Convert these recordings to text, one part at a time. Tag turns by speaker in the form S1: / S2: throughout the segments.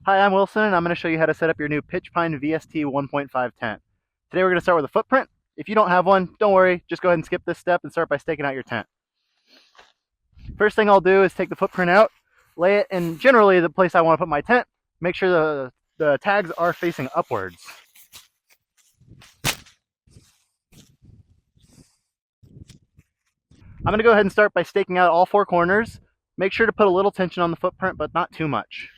S1: Hi, I'm Wilson, and I'm going to show you how to set up your new Pitchpine VST 1.5 tent. Today we're going to start with a footprint. If you don't have one, don't worry, just go ahead and skip this step and start by staking out your tent. First thing I'll do is take the footprint out, lay it in generally the place I want to put my tent. Make sure the tags are facing upwards. I'm going to go ahead and start by staking out all four corners. Make sure to put a little tension on the footprint, but not too much.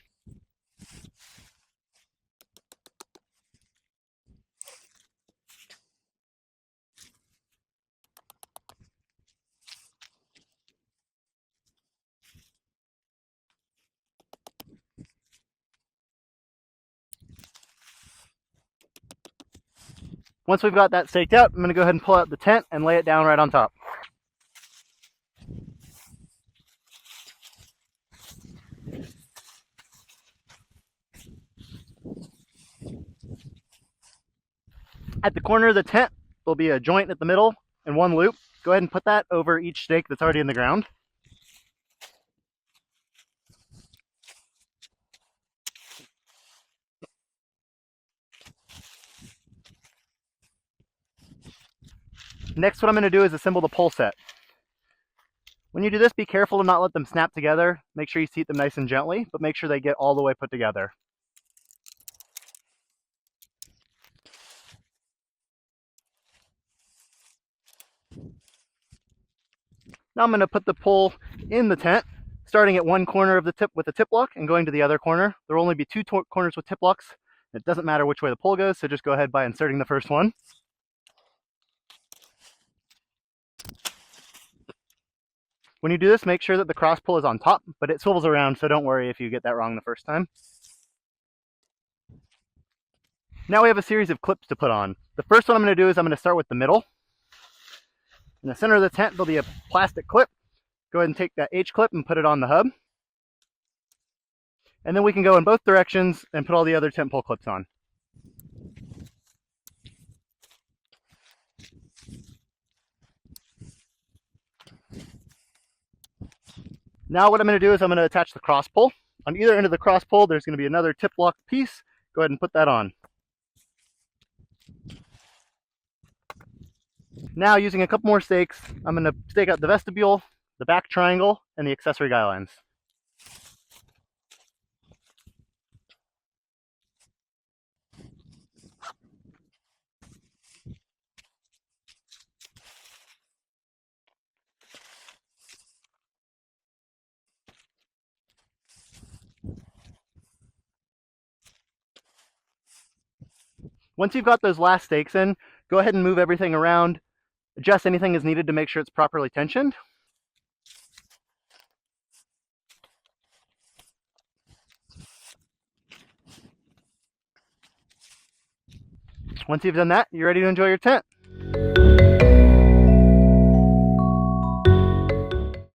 S1: Once we've got that staked out, I'm going to go ahead and pull out the tent and lay it down right on top. At the corner of the tent, there'll be a joint at the middle and one loop. Go ahead and put that over each stake that's already in the ground. Next, what I'm going to do is assemble the pole set. When you do this, be careful to not let them snap together. Make sure you seat them nice and gently, but make sure they get all the way put together. Now I'm going to put the pole in the tent, starting at one corner of the tip with a tip lock and going to the other corner. There will only be two corners with tip locks. It doesn't matter which way the pole goes, so just go ahead by inserting the first one. When you do this, make sure that the cross pull is on top, but it swivels around, so don't worry if you get that wrong the first time. Now we have a series of clips to put on. The first one I'm going to do is I'm going to start with the middle. In the center of the tent, there'll be a plastic clip. Go ahead and take that H clip and put it on the hub. And then we can go in both directions and put all the other tent pole clips on. Now what I'm going to do is I'm going to attach the cross pull. On either end of the cross pull, there's going to be another tip lock piece. Go ahead and put that on. Now, using a couple more stakes, I'm going to stake out the vestibule, the back triangle, and the accessory guy lines. Once you've got those last stakes in, go ahead and move everything around. Adjust anything as needed to make sure it's properly tensioned. Once you've done that, you're ready to enjoy your tent.